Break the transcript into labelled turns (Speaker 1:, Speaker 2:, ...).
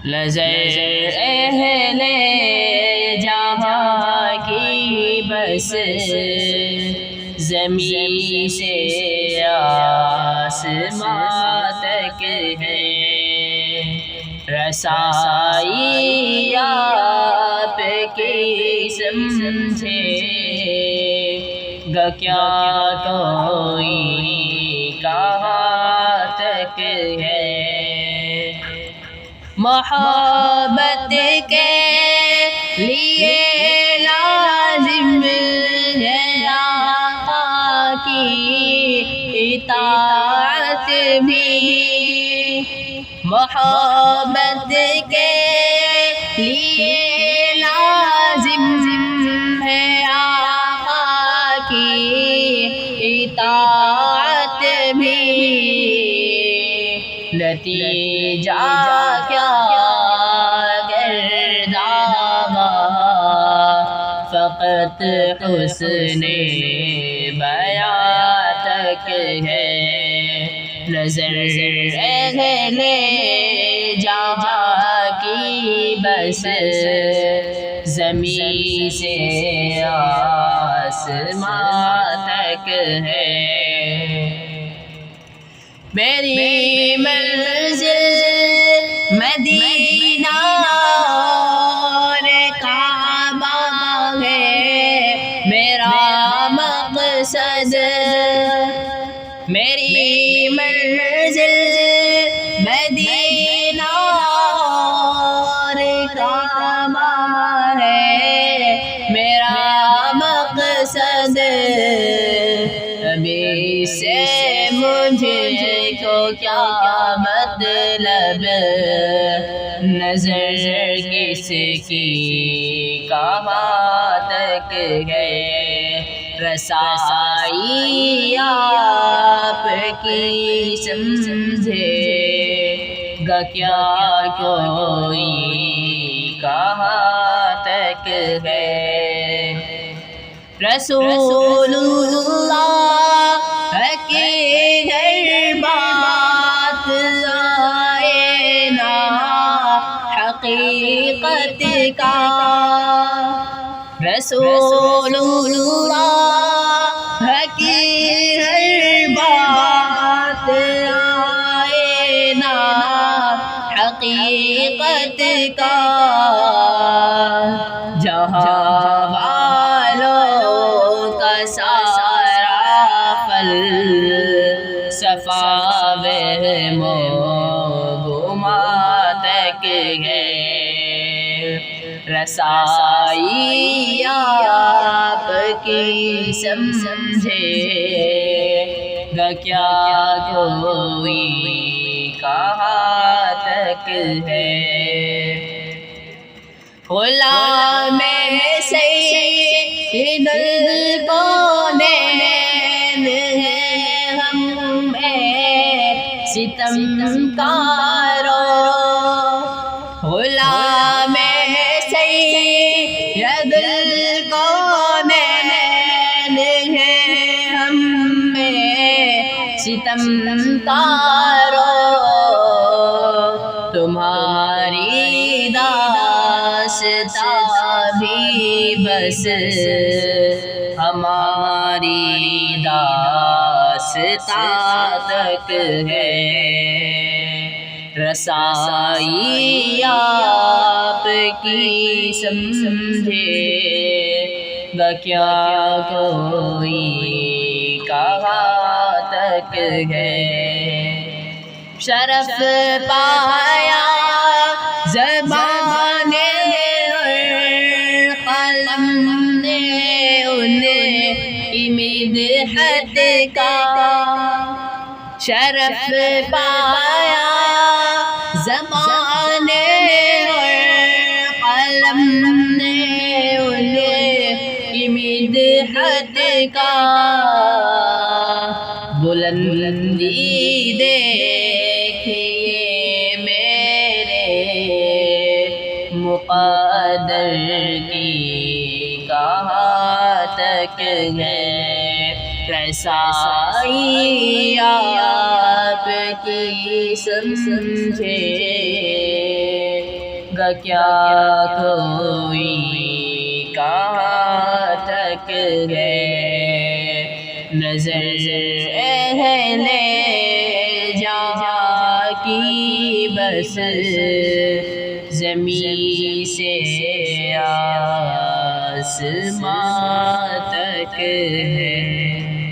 Speaker 1: نظر اہل جہاں کی بس زمین سے آسمان تک ہے، رسائی آپ کی سمجھے گا کیا کوئی کہاں تک ہے۔ محبت کے لیے لازم ہے آقا کی اطاعت بھی، محبت کے لیے لازم ہے آقا کی اطاعت بھی، نتیجہ کیا گرداں فقط حسن بیاں تک ہے، نظر اہل جہاں کی بس زمین سے آسمان تک ہے۔ میری منزل مدینہ اور کعبہ ہے، میرا مقصد میری منزل مدینہ اور کعبہ ہے، میرا مقصد، ابھی سے مجھے کو کیا مطلب نظر کس کی کہاں تک ہے، رسائی آپ کی سمجھے گا کیا کوئی کہاں تک ہے۔ رسول اللہ کی گھر بات آئے نا حقیقت کا، رسول اللہ کی گھر بات آئے نا حقیقت کا، جہاں والوں کا سارا فلسفہ وہم و گمان تک ہے، رسائی آپ کی سمجھے گا کیا کوئی کہاں تک ہے۔ غلام سید الکونین ہیں ہم ستم کاروں، غلام سید الکونین ہیں ہم ستم کاروں، تمہاری داستان بھی بس ہماری داستان تک ہے، رسائی آپ کی سمجھے گا کیا کوئی کہاں تک ہے۔ شرف پایا زبان اور قلم نے ان کی مدحت کا، شرف پایا زبان اور قلم نے ان کی مدحت کا، بلندی دیکھیے میرے مقدر کی کہاں تک ہے، رسائی آپ کی سمجھے گا کیا کوئی کہاں تک ہے نظر اہل جہاں کی بس زمین سے آسمان تک ہے